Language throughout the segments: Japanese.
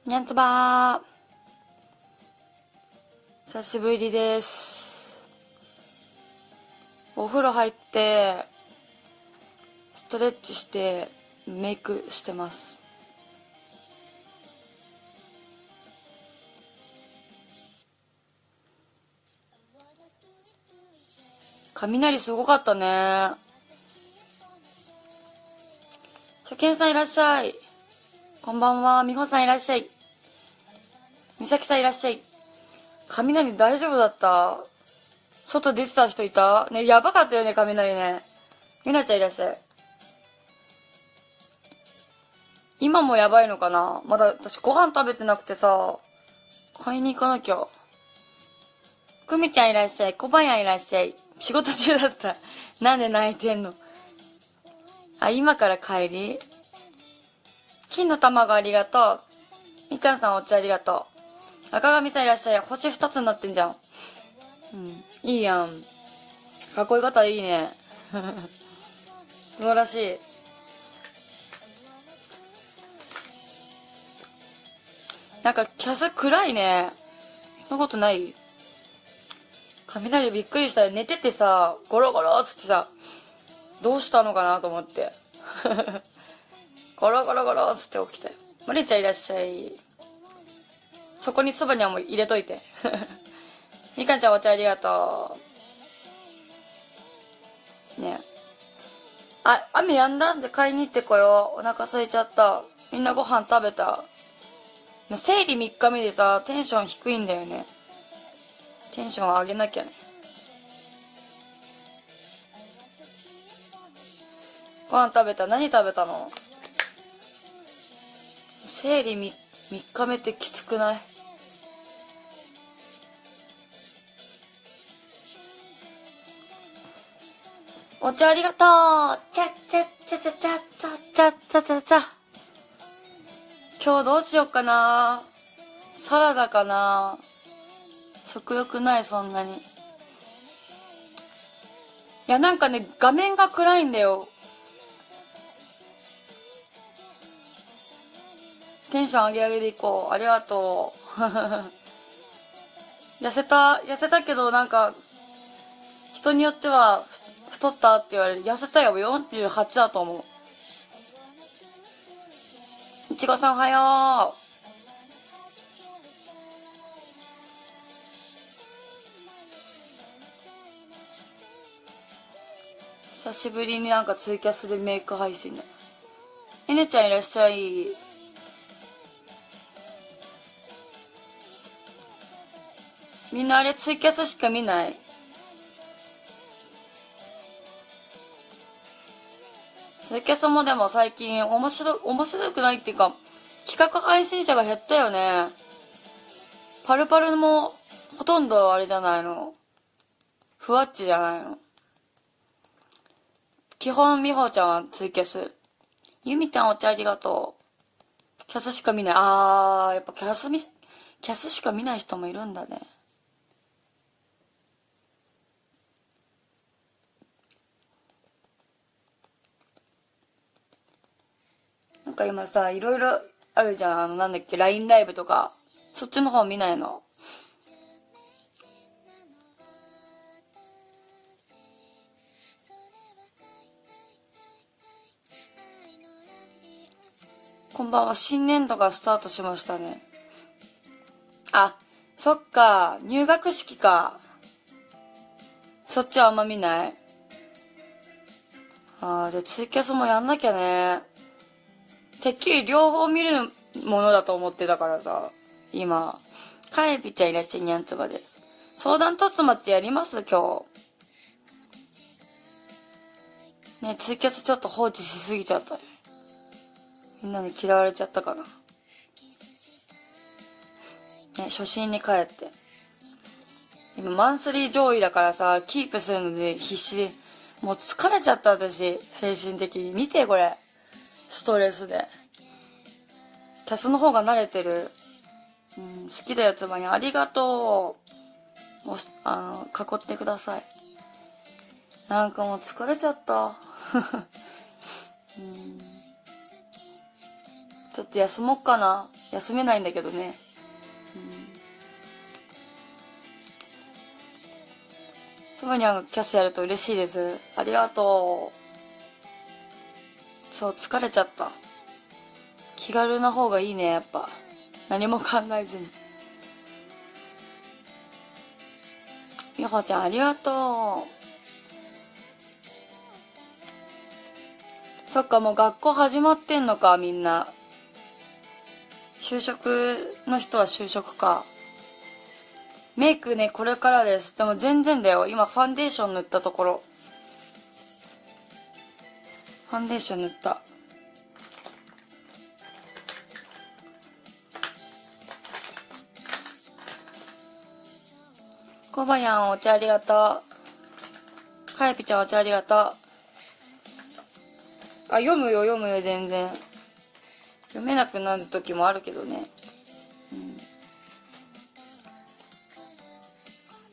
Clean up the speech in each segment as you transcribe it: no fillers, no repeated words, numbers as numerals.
にゃんつばー、久しぶりです。お風呂入ってストレッチしてメイクしてます。雷すごかったね。初見さんいらっしゃい。こんばんは。みほさんいらっしゃい。みさきさんいらっしゃい。雷大丈夫だった？外出てた人いた？ね、やばかったよね、雷ね。みなちゃんいらっしゃい。今もやばいのかな？まだ私ご飯食べてなくてさ、買いに行かなきゃ。くみちゃんいらっしゃい。こばやんいらっしゃい。仕事中だった。なんで泣いてんの？あ、今から帰り？金の卵ありがとう。みかんさんお茶ありがとう。赤髪さんいらっしゃい。星2つになってんじゃん。いいやん。かっこよかったらいいね。素晴らしい。なんかキャス暗いね。そんなことない？雷びっくりしたよ。寝ててさ、ゴロゴロっつってさ、どうしたのかなと思って。ゴロゴロゴロっつって起きて。マリちゃんいらっしゃい。そこにつばにはもう入れといて。みかんちゃんお茶ありがとう。ね。あ、雨やんだ？じゃ買いに行ってこよう。お腹空いちゃった。みんなご飯食べた？生理3日目でさ、テンション低いんだよね。テンション上げなきゃね。ご飯食べた？何食べたの？生理 3日目ってきつくない？お茶ありがとう。ちゃっちゃっちゃちゃちゃちゃちゃちゃちゃちゃ。今日どうしよっかな。サラダかな。食欲ない、そんなに。いや、なんかね、画面が暗いんだよ。テンション上げ上げでいこう。ありがとう。痩せたけど、なんか、人によっては、太ったって言われる。痩せたよ。48だと思う。いちごさんおはよう。久しぶりになんかツイキャスでメイク配信ね。えねちゃんいらっしゃい。みんなあれツイキャスしか見ない？ツイキャスもでも最近面白くないっていうか、企画配信者が減ったよね。パルパルもほとんどあれじゃないの。ふわっちじゃないの。基本みほちゃんはツイキャス。ゆみちゃんお茶ありがとう。キャスしか見ない。やっぱキャスしか見ない人もいるんだね。なんか今さ、いろいろあるじゃん。なんだっけ、LINE ライブとか。そっちの方見ないの？こんばんは。新年度がスタートしましたね。あ、そっか。入学式か。そっちはあんま見ない？で、ツイキャスもやんなきゃね。てっきり両方見るものだと思ってたからさ。今。カエピちゃんいらっしゃい、にゃんつばです。相談突末やります今日。ね、ツイキャスちょっと放置しすぎちゃった。みんなに嫌われちゃったかな。ね、初心に帰って。今マンスリー上位だからさ、キープするので必死で。もう疲れちゃった私、精神的に。見てこれ。ストレスで。キャスの方が慣れてる。好きだよつばに。ありがとう。囲ってください。なんかもう疲れちゃった。ちょっと休もっかな。休めないんだけどね。そばにゃんがキャスやると嬉しいです。ありがとう。そう、疲れちゃった。気軽な方がいいね、やっぱ。何も考えずに。みほちゃん、ありがとう。そっか、もう学校始まってんのか、みんな。就職の人は就職か。メイクね、これからです。でも全然だよ。今、ファンデーション塗ったところ。ファンデーション塗った。コバヤン、お茶ありがとう。かやぴちゃん、お茶ありがとう。あ、読むよ、全然。読めなくなる時もあるけどね。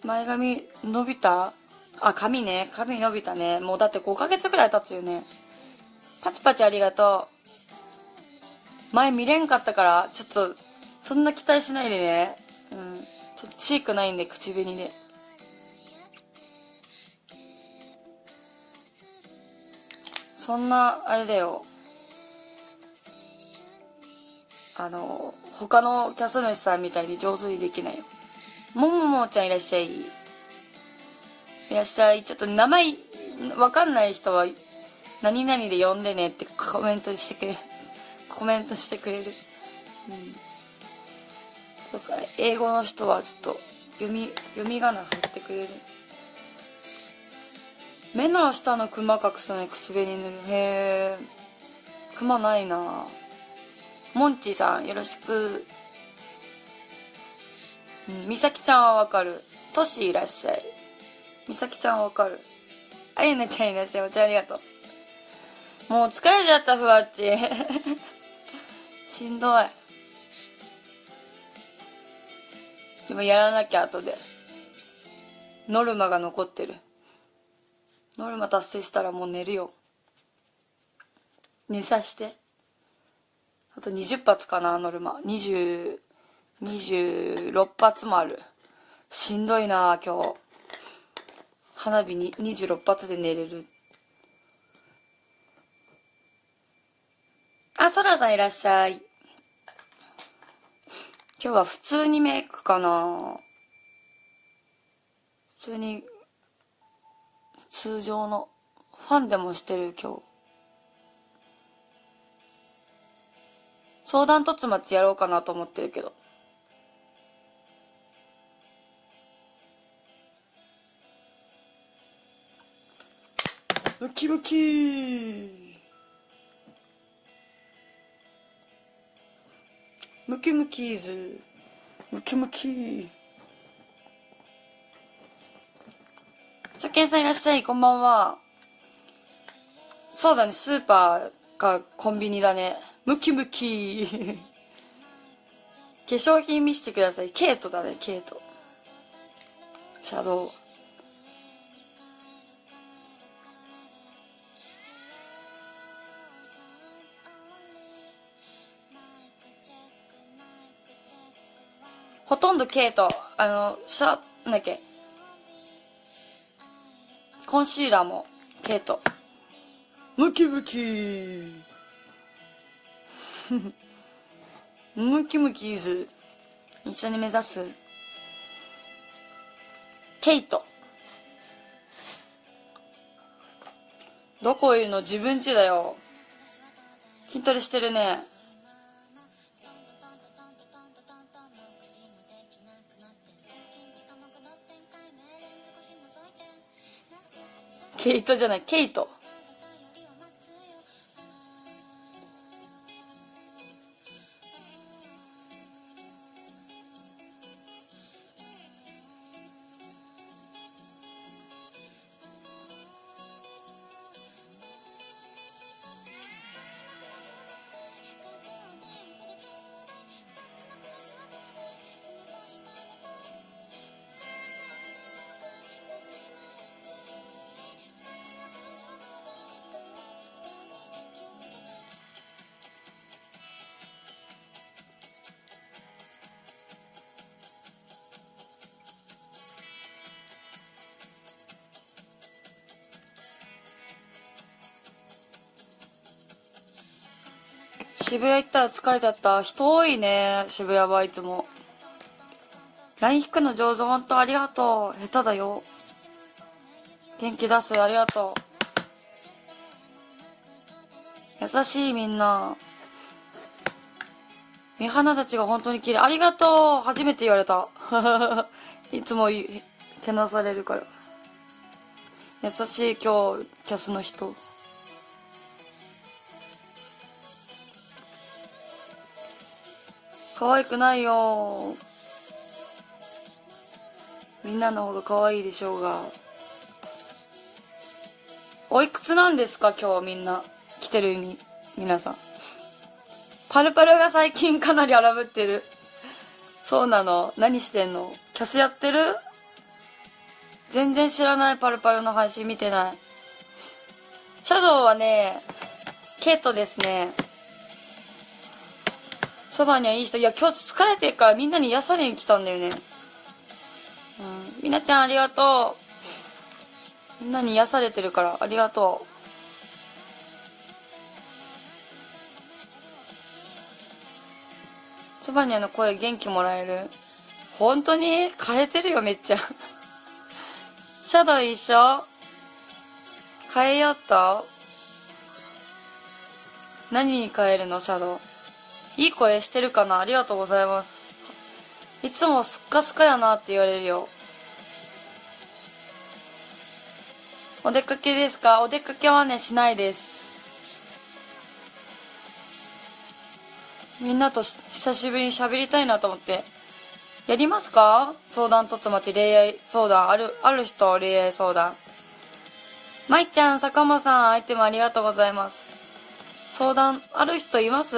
前髪伸びた？あ、髪ね。髪伸びたね。もうだって5ヶ月くらい経つよね。パチパチありがとう。前見れんかったから、ちょっと、そんな期待しないでね。ちょっとチークないんで、口紅で。そんな、あれだよ。他のキャス主さんみたいに上手にできないよ。もももちゃんいらっしゃい。いらっしゃい。ちょっと名前、わかんない人は、何々で呼んでねってコメントしてくれる。とか、英語の人はちょっと、読み仮名振ってくれる。目の下のクマ隠すのに口紅塗る。へー。クマないな。モンチーさん、よろしく。みさきちゃんはわかる。トシいらっしゃい。みさきちゃんはわかる。あゆねちゃんいらっしゃい。お茶ありがとう。もう疲れちゃった、ふわっち。しんどい。でもやらなきゃ、後で。ノルマが残ってる。ノルマ達成したらもう寝るよ。寝さして。あと20発かな、ノルマ。26発もある。しんどいな今日。花火に26発で寝れる。あ、そらさんいらっしゃい。今日は普通にメイクかな。普通に、通常の、ファンでもしてる今日。相談突末やろうかなと思ってるけど。ムキムキー。ムキムキーズ。ムキムキー。初見さんいらっしゃい、こんばんは。そうだね、スーパーかコンビニだね。ムキムキー。化粧品見せてください。ケイトだね、ケイト。シャドウ。ほとんどケイト。なんだっけ。コンシーラーもケイト。ムキムキー。ムキムキーズ。一緒に目指す。ケイト。どこいるの？自分家だよ。筋トレしてるね。ケイトじゃない、ケイト。渋谷行ったら疲れちゃった。人多いね、渋谷はいつも。LINE 引くの上手、ほんとありがとう。下手だよ。元気出す、ありがとう。優しいみんな。目鼻たちが本当に綺麗。ありがとう。初めて言われた。いつもけなされるから。優しい今日、キャスの人。可愛くないよ。みんなの方が可愛いでしょうが。おいくつなんですか今日みんな。来てる皆さん。パルパルが最近かなり荒ぶってる。そうなの？何してんの？キャスやってる？全然知らない。パルパルの配信見てない。シャドウはね、ケイトですね。そばにはいい人。いや、今日疲れてるからみんなに癒されに来たんだよね。みなちゃんありがとう。みんなに癒されてるからありがとう。そばにの声元気もらえる。本当に枯れてるよめっちゃ。シャドウ一緒？変えようと？何に変えるのシャドウ？いい声してるかな？ありがとうございます。いつもスッカスカやなって言われるよ。お出かけですか？お出かけはね、しないです。みんなと久しぶりに喋りたいなと思って。やりますか？相談とつまち恋愛相談。ある人恋愛相談。まいちゃん、坂本さん、アイテムありがとうございます。相談、ある人います？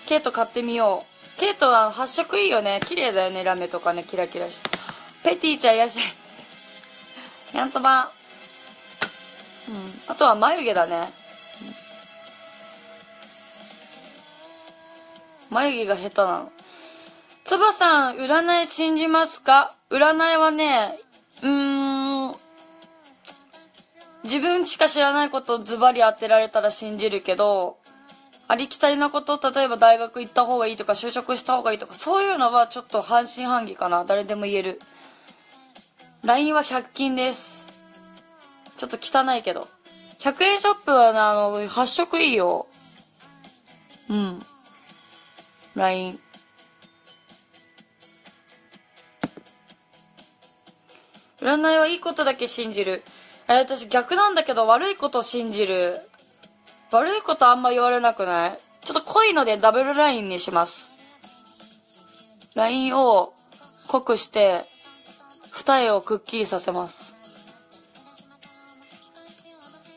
ケイト買ってみよう。ケイトは発色いいよね。綺麗だよね、ラメとかね、キラキラして。ペティちゃんいらっしゃい。やんとば。あとは眉毛だね。眉毛が下手なの。つばさん、占い信じますか？占いはね、自分しか知らないことをズバリ当てられたら信じるけど、ありきたりなこと、例えば大学行った方がいいとか就職した方がいいとか、そういうのはちょっと半信半疑かな。誰でも言える。LINE は100均です。ちょっと汚いけど。100円ショップはね、発色いいよ。LINE。占いはいいことだけ信じる。私逆なんだけど悪いことを信じる。悪いことあんま言われなくない？ちょっと濃いのでダブルラインにします。ラインを濃くして二重をくっきりさせます。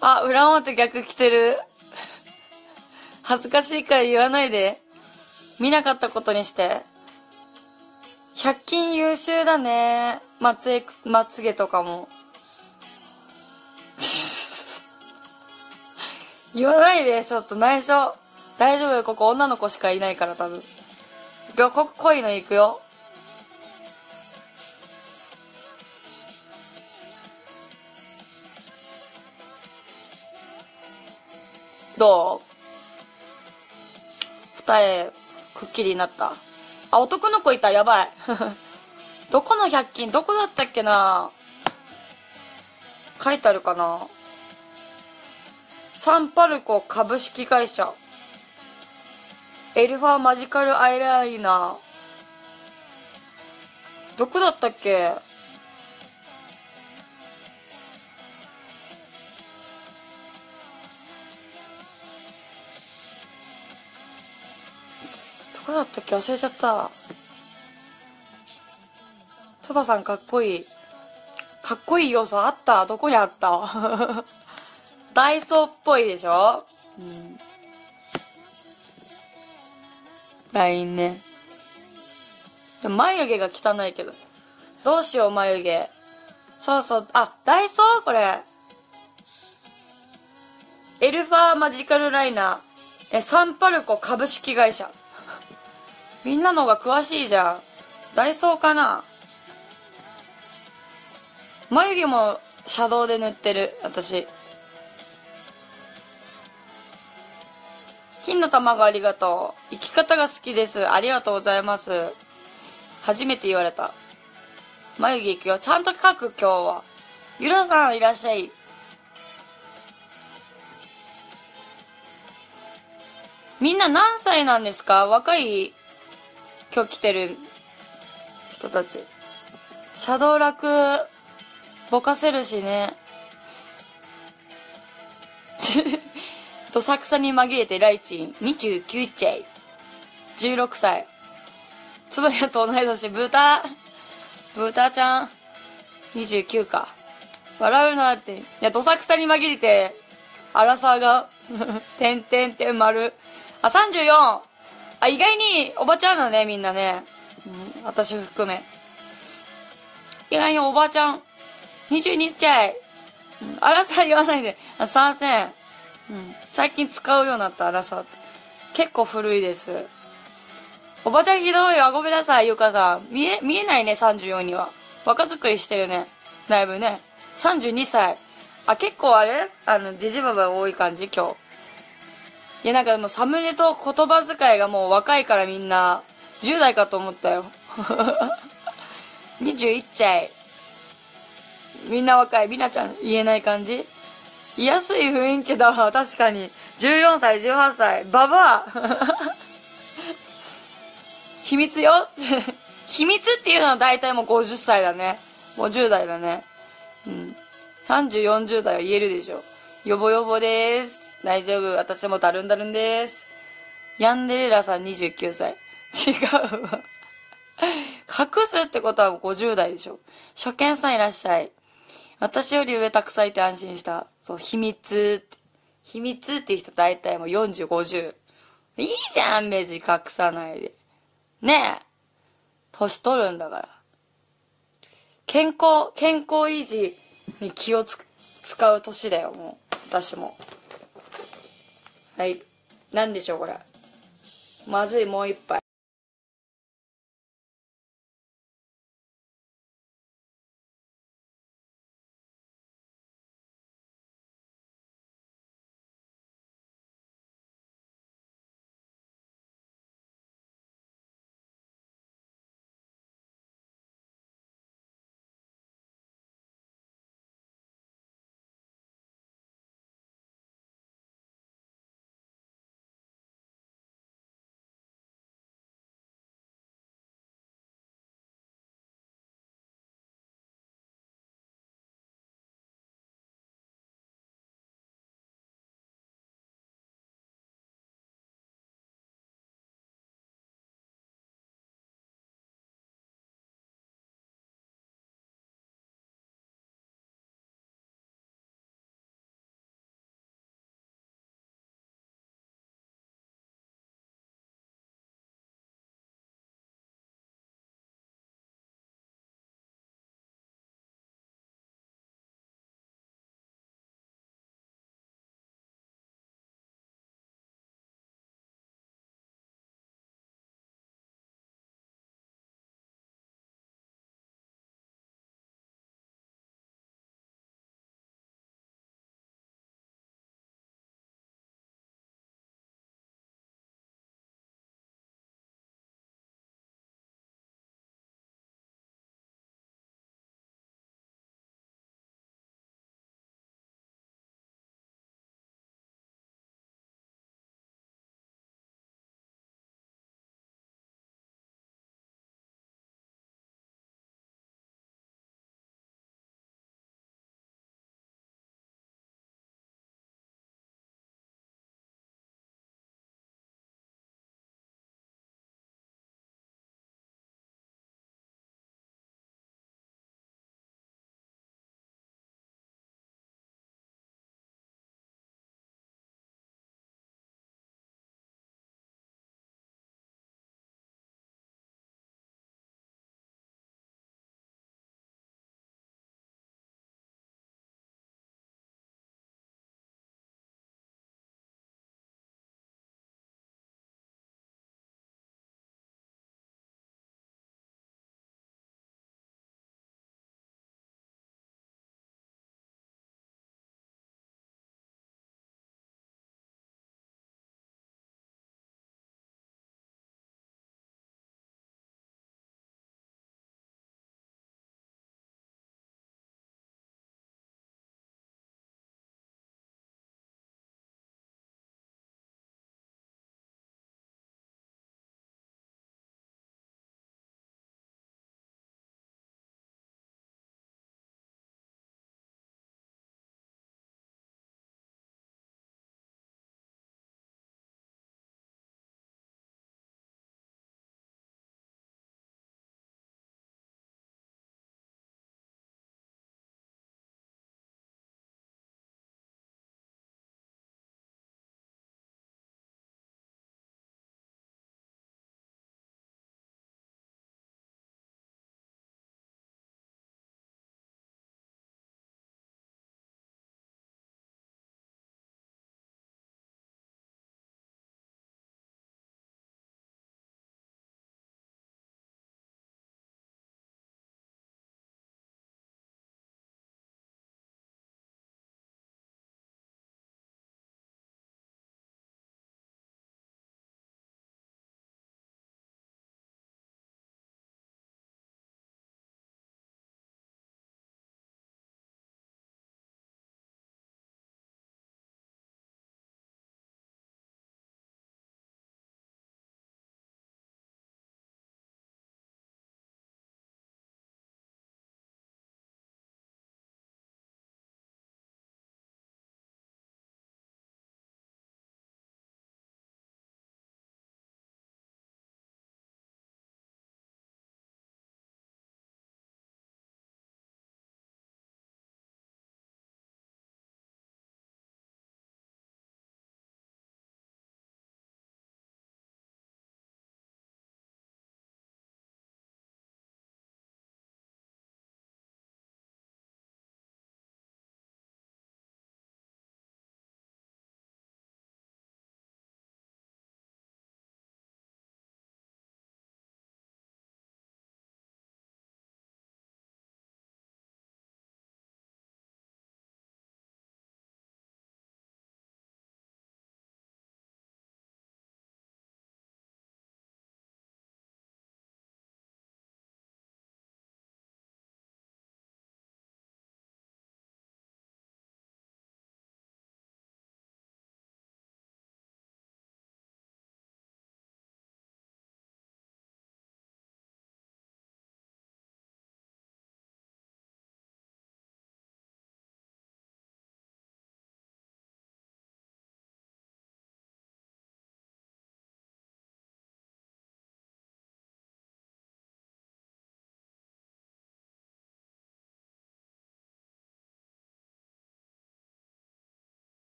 あ、裏表逆着てる。恥ずかしいから言わないで。見なかったことにして。100均優秀だね。まつげとかも。言わないで、ちょっと内緒。大丈夫よ、ここ女の子しかいないから多分。濃いのいくよ。どう？二重、くっきりになった。あ、男の子いた、やばい。どこの100均？どこだったっけな？書いてあるかな？サンパルコ株式会社。エルファマジカルアイライナー。どこだったっけ？どこだったっけ？忘れちゃった。つばさんかっこいい。かっこいい要素あった？どこにあった？ダイソーっぽいでしょ？ラインね。でも眉毛が汚いけど。どうしよう、眉毛。そうそう。あ、ダイソーこれ。エルファーマジカルライナー。サンパルコ株式会社。みんなの方が詳しいじゃん。ダイソーかな？眉毛もシャドウで塗ってる、私。金の卵ありがとう。生き方が好きです。ありがとうございます。初めて言われた。眉毛いくよ。ちゃんと描く今日は。ゆらさんいらっしゃい。みんな何歳なんですか？若い今日来てる人たち。シャドウラクぼかせるしね。どさくさに紛れてライチン29歳16歳つばやと同い年豚ちゃん29か。笑うなって。いや、どさくさに紛れてアラサーがてんてんてん丸。あ、34。あ、意外におばちゃんだね、みんなね。私含め。意外におばちゃん。22歳。アラサー言わないで。あ、参戦。最近使うようになったアラサー。結構古いです。おばちゃんひどいわ。ごめんなさい、ゆかさん。見えないね、34には。若作りしてるね。だいぶね。32歳。あ、結構あれジジババ多い感じ今日。いや、なんかもうサムネと言葉遣いがもう若いからみんな、10代かと思ったよ。21歳。みんな若い。みなちゃん言えない感じ。言いやすい雰囲気だわ。確かに。14歳、18歳。ババア。秘密よ。秘密っていうのは大体もう50歳だね。もう10代だね。30、40代は言えるでしょ。ヨボヨボでーす。大丈夫。私もダルンダルンでーす。ヤンデレラさん29歳。違うわ。隠すってことは50代でしょ。初見さんいらっしゃい。私より上たくさんいて安心した。そう、秘密って。秘密っていう人大体もう40、50。いいじゃん、別に隠さないで。ねえ。年取るんだから。健康維持に気を使う年だよ、もう。私も。はい。なんでしょう、これ。まずい、もう一杯。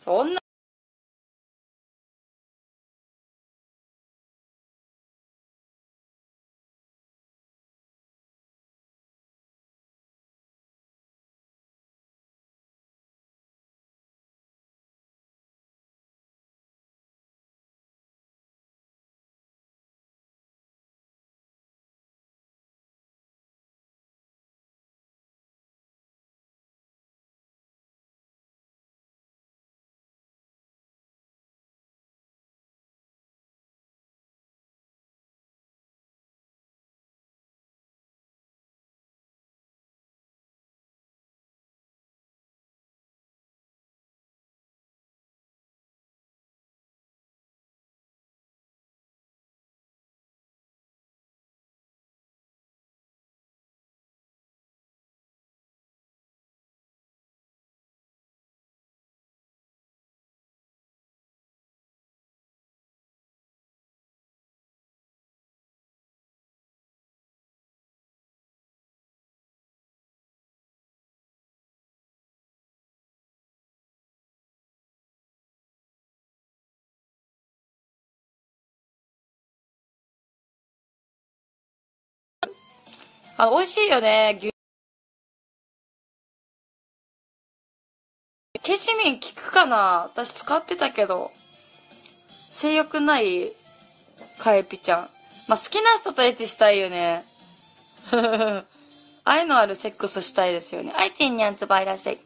そんな、美味しいよね、消しミン効くかな？私使ってたけど。性欲ないカエピちゃん。まあ、好きな人とエッチしたいよね。愛のあるセックスしたいですよね。愛ちんにゃんつばいらっしゃい。好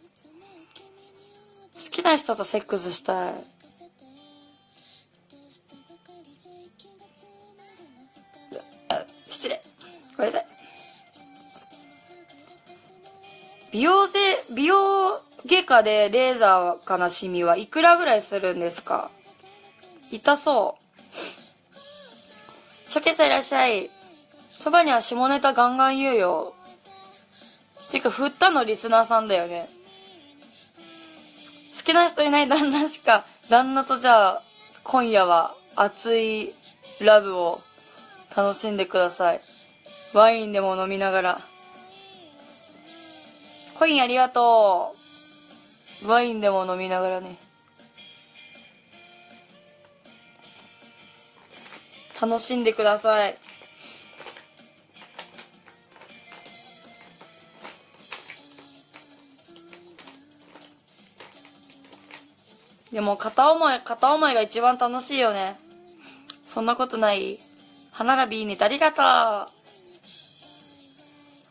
きな人とセックスしたい。失礼。ごめんなさい。美容外科でレーザーかなシミはいくらぐらいするんですか？痛そう。シャケさんいらっしゃい。そばには下ネタガンガン言うよ。てか、振ったのリスナーさんだよね。好きな人いない旦那とじゃあ、今夜は熱いラブを楽しんでください。ワインでも飲みながら。コインありがとう。ワインでも飲みながらね。楽しんでください。でも片思いが一番楽しいよね。そんなことない？歯並びいいね。ありがとう。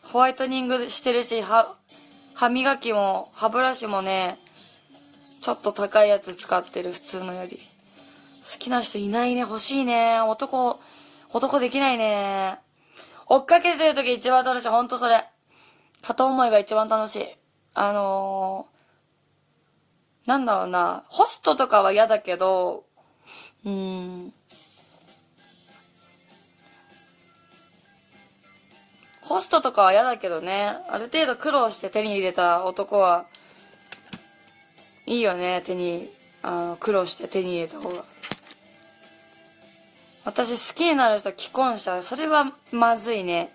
ホワイトニングしてるし、歯磨きも、歯ブラシもね、ちょっと高いやつ使ってる、普通のより。好きな人いないね。欲しいね。男できないね。追っかけてる時一番楽しい。ほんとそれ。片思いが一番楽しい。なんだろうな。ホストとかは嫌だけど、ホストとかは嫌だけどね。ある程度苦労して手に入れた男は、いいよね。苦労して手に入れた方が。私好きになる人既婚者。それはまずいね。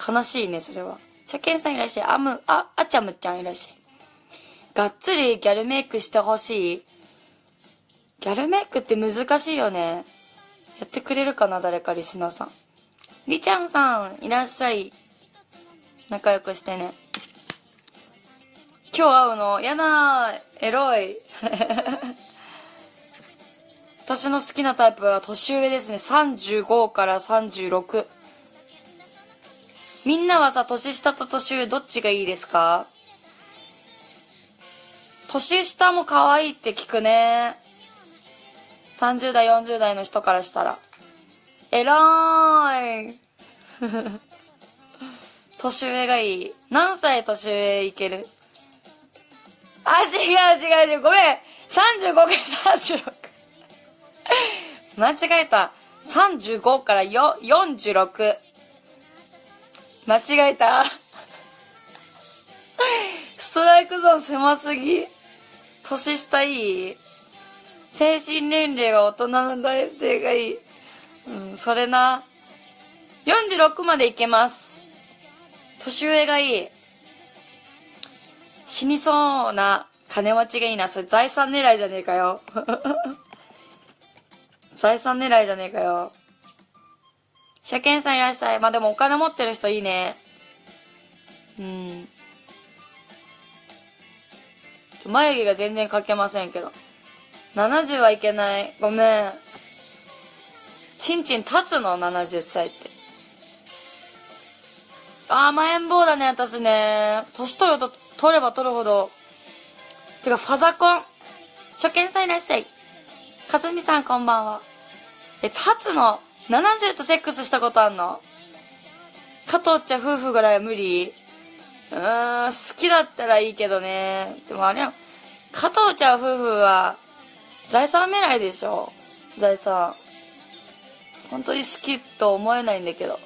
悲しいね、それは。車検さんいらっしゃい。あちゃむちゃんいらっしゃい。がっつりギャルメイクしてほしい。ギャルメイクって難しいよね。やってくれるかな、誰かリスナーさん。りちゃんさんいらっしゃい。仲良くしてね。今日会うのやだー、エロい。私の好きなタイプは年上ですね。35から36。みんなはさ、年下と年上どっちがいいですか？年下も可愛いって聞くね。30代、40代の人からしたら。えらーい。年上がいい。何歳年上いける？違う。ごめん。35から36。間違えた。35から46。間違えた。ストライクゾーン狭すぎ。年下いい？精神年齢が大人の男性がいい。それな。46までいけます。年上がいい。死にそうな金持ちがいいな。それ財産狙いじゃねえかよ。財産狙いじゃねえかよ。車検さんいらっしゃい。まあでもお金持ってる人いいね。眉毛が全然描けませんけど。70はいけない。ごめん。ちんちん立つの ?70 歳って。甘えん坊だね、私ね。年取れば取るほど。てか、ファザコン。初見さんいらっしゃい。かずみさんこんばんは。立つの ?70 とセックスしたことあんの？加藤ちゃん夫婦ぐらいは無理？好きだったらいいけどね。でもあれ、加藤ちゃん夫婦は、財産狙いでしょ？財産。本当に好きと思えないんだけど。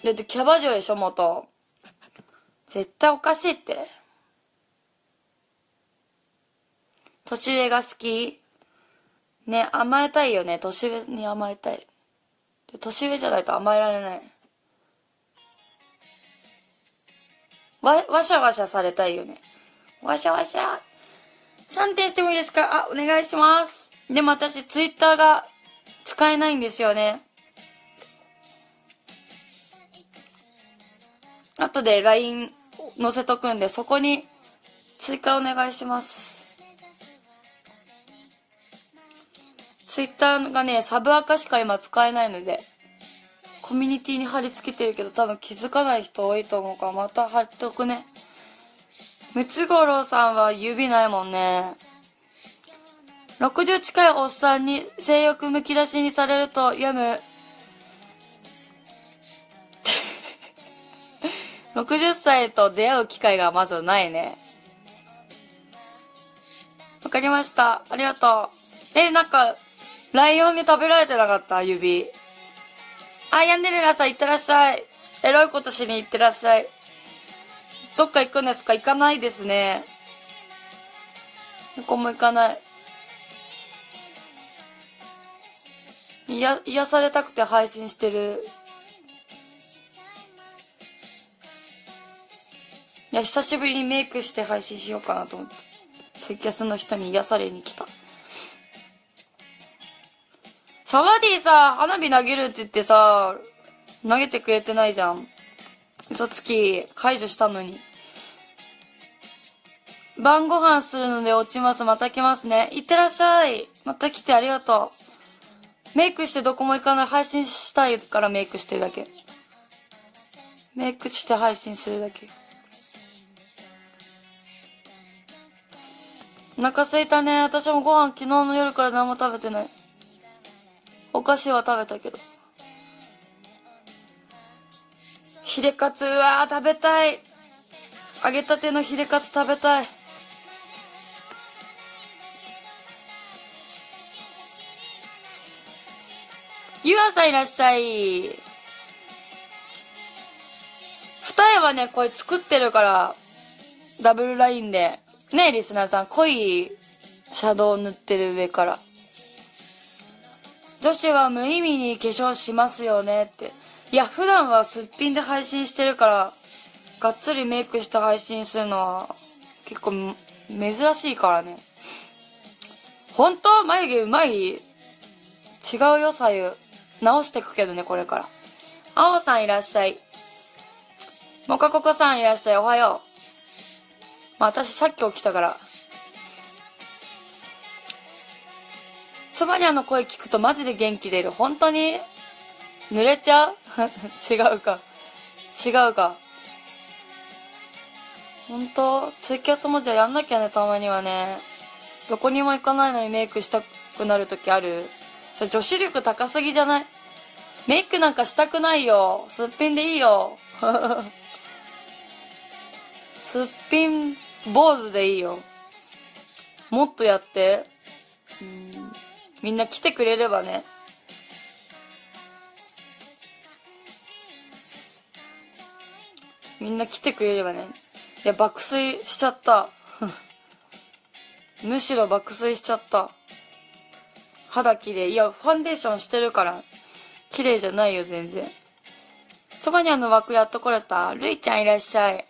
だってキャバ嬢でしょ、元。絶対おかしいって。年上が好き？ね、甘えたいよね。年上に甘えたい。年上じゃないと甘えられない。わしゃわしゃされたいよね。わしゃわしゃ。3点してもいいですか？お願いします。でも私、ツイッターが使えないんですよね。後で LINE 載せとくんで、そこに追加お願いします。ツイッターがね、サブアカしか今使えないので、コミュニティに貼り付けてるけど多分気づかない人多いと思うから、また貼っとくね。ムツゴロウさんは指ないもんね。60近いおっさんに性欲むき出しにされると病む。60歳と出会う機会がまずないね。わかりました。ありがとう。なんか、ライオンに食べられてなかった？指。ヤンデレラさん、いってらっしゃい。エロいことしに行ってらっしゃい。どっか行くんですか？行かないですね。どこも行かない。癒されたくて配信してる。いや、久しぶりにメイクして配信しようかなと思って。ツイキャスの人に癒されに来た。サワディさ、花火投げるって言ってさ、投げてくれてないじゃん。嘘つき、解除したのに。晩ご飯するので落ちます。また来ますね。いってらっしゃい。また来てありがとう。メイクしてどこも行かない。配信したいからメイクしてるだけ。メイクして配信するだけ。お腹空いたね。私もご飯昨日の夜から何も食べてない。お菓子は食べたけど。ヒレカツ、食べたい。揚げたてのヒレカツ食べたい。ゆあさんいらっしゃい。二重はね、これ作ってるから、ダブルラインで。ねえ、リスナーさん、濃いシャドウ塗ってる上から。女子は無意味に化粧しますよねって。いや、普段はすっぴんで配信してるから、がっつりメイクして配信するのは、結構珍しいからね。本当？眉毛うまい？違うよ、左右。直してくけどね、これから。あおさんいらっしゃい。もかここさんいらっしゃい。おはよう。私さっき起きたから。そばにゃんの声聞くとマジで元気出る。本当に？濡れちゃう？違うか。違うか。本当？ツイキャスもじゃやんなきゃね、たまにはね。どこにも行かないのにメイクしたくなるときある？それ女子力高すぎじゃない？メイクなんかしたくないよ。すっぴんでいいよ。すっぴん坊主でいいよ。もっとやって。みんな来てくれればね。みんな来てくれればね。いや、爆睡しちゃった。むしろ爆睡しちゃった。肌綺麗。いや、ファンデーションしてるから、綺麗じゃないよ、全然。そばに枠やっとこれた。るいちゃんいらっしゃい。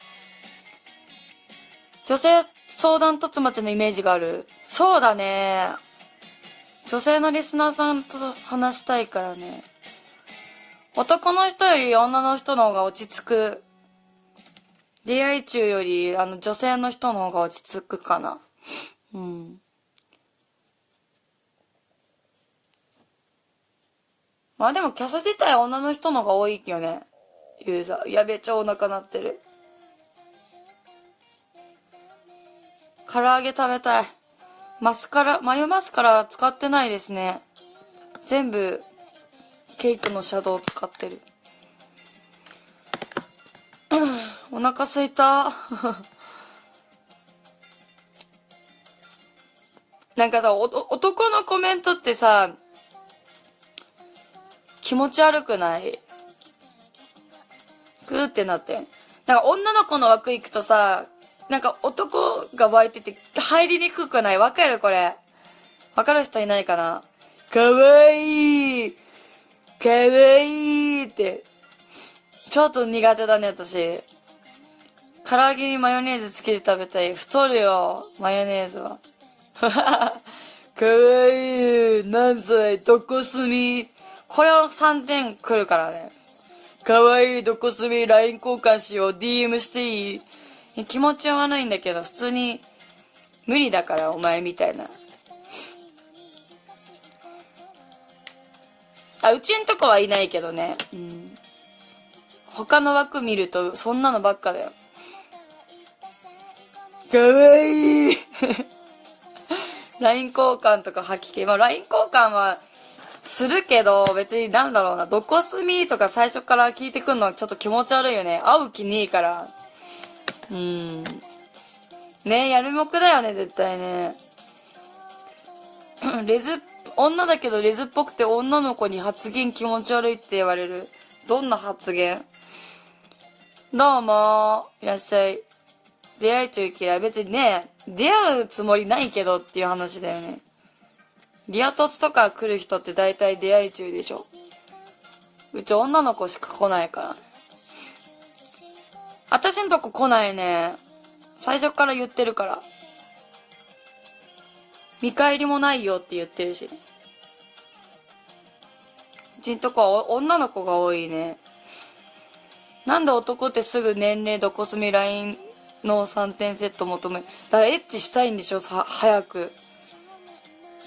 女性相談とつまちのイメージがある。そうだね。女性のリスナーさんと話したいからね。男の人より女の人の方が落ち着く。出会い中より女性の人の方が落ち着くかな。うん。まあでもキャス自体は女の人の方が多いよね。ユーザー。やべえ、超お腹鳴ってる。唐揚げ食べたい。眉マスカラ使ってないですね。全部、ケイクのシャドウを使ってる。お腹すいた。なんかさ、男のコメントってさ、気持ち悪くない？グーってなって。なんか女の子の枠行くとさ、なんか男が湧いてて入りにくくない？わかるこれ。わかる人いないかな？かわいいかわいいって。ちょっと苦手だね、私。唐揚げにマヨネーズつけて食べたい。太るよ、マヨネーズは。かわいい。何歳どこ住み。これを3点来るからね。かわいい。どこ住み。LINE 交換しよう。DM していい？気持ちは悪いんだけど、普通に無理だから、お前みたいな。うちんとこはいないけどね。うん。他の枠見ると、そんなのばっかだよ。かわいい。LINE 交換とか吐き気。まあ LINE 交換はするけど、別になんだろうな、どこ住みとか最初から聞いてくんのはちょっと気持ち悪いよね。会う気ねえから。ねえ、やるもくだよね、絶対ね。女だけどレズっぽくて女の子に発言気持ち悪いって言われる。どんな発言？どうも、いらっしゃい。出会い中嫌い。別にね、出会うつもりないけどっていう話だよね。リア凸とか来る人って大体出会い中でしょ。うち女の子しか来ないから。私んとこ来ないね。最初から言ってるから。見返りもないよって言ってるしね。うちんとこは女の子が多いね。なんで男ってすぐ年齢どこ住み LINE の3点セット求め。だからエッチしたいんでしょ、早く。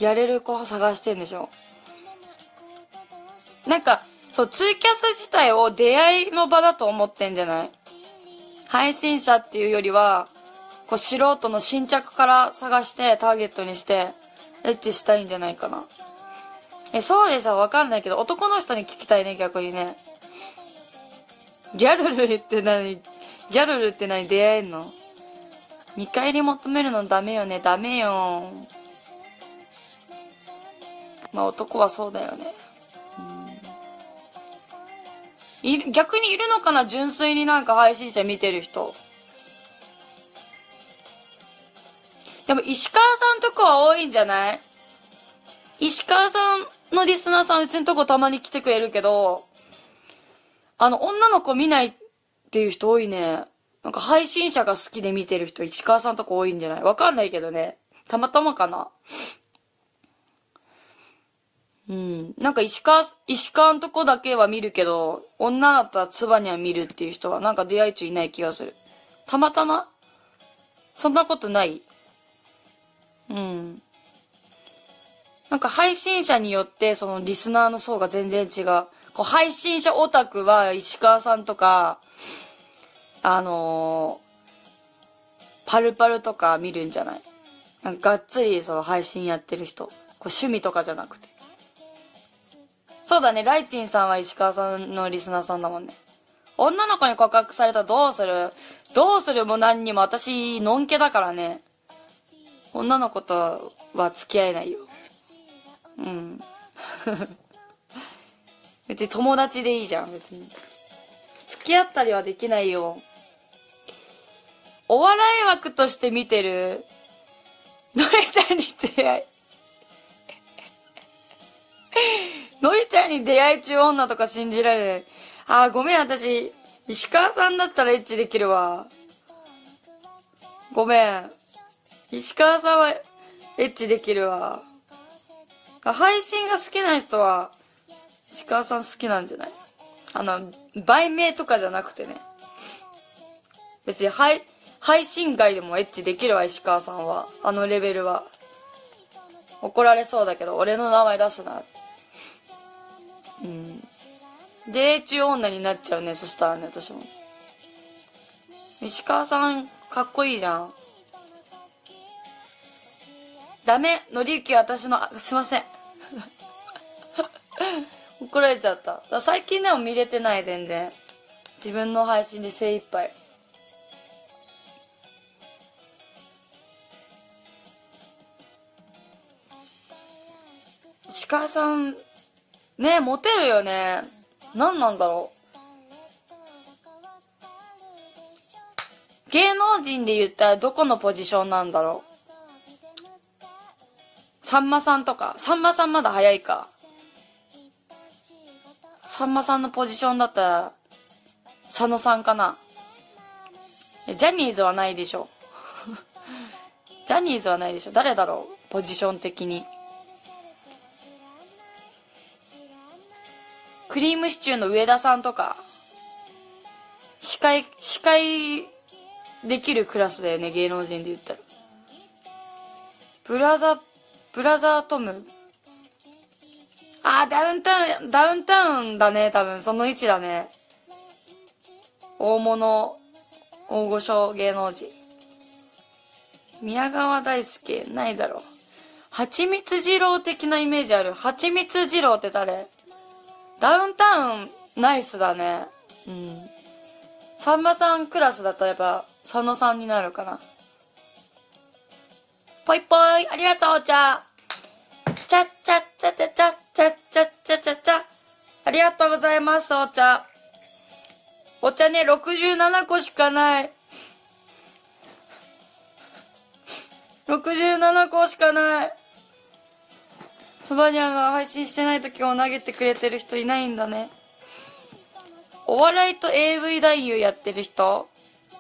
やれる子探してんでしょ。なんか、そう、ツイキャス自体を出会いの場だと思ってんじゃない？配信者っていうよりは、こう素人の新着から探してターゲットにしてエッチしたいんじゃないかな。そうでしょ、わかんないけど、男の人に聞きたいね、逆にね。ギャルルって何？出会えんの？見返り求めるのダメよね、ダメよ。まあ男はそうだよね。逆にいるのかな、純粋になんか配信者見てる人。でも石川さんとこは多いんじゃない？石川さんのリスナーさんうちのとこたまに来てくれるけど、女の子見ないっていう人多いね。なんか配信者が好きで見てる人、石川さんとこ多いんじゃない？わかんないけどね。たまたまかな。なんか石川のとこだけは見るけど、女だったらツバには見るっていう人はなんか出会い中いない気がする。たまたま？そんなことない？なんか配信者によってそのリスナーの層が全然違う。こう配信者オタクは石川さんとか、パルパルとか見るんじゃない？なんかがっつりその配信やってる人。こう趣味とかじゃなくて。そうだね、ライチンさんは石川さんのリスナーさんだもんね。女の子に告白されたらどうするも何にも私、のんけだからね。女の子とは付き合えないよ。別に友達でいいじゃん、別に。付き合ったりはできないよ。お笑い枠として見てるのりちゃんに出会い。のりちゃんに出会い中女とか信じられない。ごめん、私、石川さんだったらエッチできるわ。ごめん。石川さんはエッチできるわ。配信が好きな人は、石川さん好きなんじゃない？売名とかじゃなくてね。別に配信外でもエッチできるわ、石川さんは。あのレベルは。怒られそうだけど、俺の名前出すな。芸中女になっちゃうね、そしたらね、私も。石川さん、かっこいいじゃん。ダメ、のりゆき私の、すいません。怒られちゃった。最近でも見れてない、全然。自分の配信で精一杯。石川さん、ね、モテるよね。何なんだろう。芸能人で言ったらどこのポジションなんだろう。さんまさんとか。さんまさんまだ早いか。さんまさんのポジションだったら、佐野さんかな。ジャニーズはないでしょ。ジャニーズはないでしょ。誰だろう、ポジション的に。クリームシチューの上田さんとか。司会できるクラスだよね、芸能人で言ったら。ブラザートム。ダウンタウンだね、多分、その位置だね。大御所芸能人。宮川大輔、ないだろう。はちみつ二郎的なイメージある。はちみつ二郎って誰？ダウンタウン、ナイスだね。さんまさんクラスだとやっぱ、佐野さんになるかな。ぽいぽい、ありがとう、お茶。ちゃっちゃっちゃちゃちゃちゃちゃちゃちゃちゃ。ありがとうございます、お茶。お茶ね、67個しかない。67個しかない。そばにゃんが配信してない時を投げてくれてる人いないんだね。お笑いと AV 男優やってる人？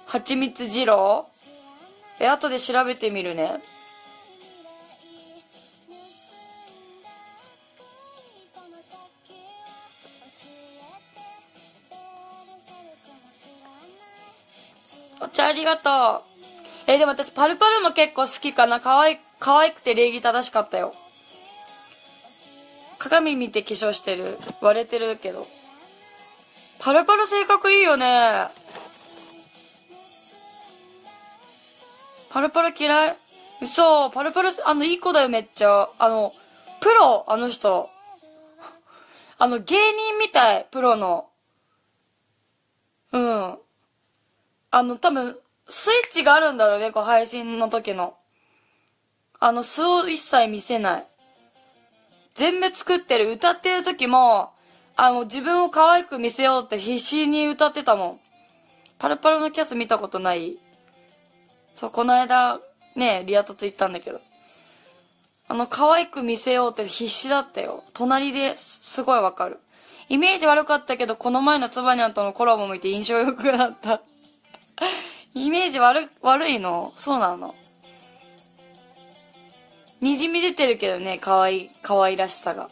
はちみつ二郎？後で調べてみるね。お茶ありがとう。でも私パルパルも結構好きかな。可愛くて礼儀正しかったよ。鏡見て化粧してる。割れてるけど。パルパル性格いいよね。パルパル嫌い？嘘、パルパル、いい子だよ、めっちゃ。プロ、あの人。芸人みたい、プロの。多分、スイッチがあるんだろうね、こう、配信の時の。素を一切見せない。全部作ってる。歌ってる時も、自分を可愛く見せようって必死に歌ってたもん。パルパルのキャス見たことない？そう、この間、ね、リアトツ行ったんだけど。可愛く見せようって必死だったよ。隣ですごいわかる。イメージ悪かったけど、この前のつばにゃんとのコラボ見て印象良くなった。イメージ悪いの？そうなの。にじみ出てるけどね、可愛らしさが。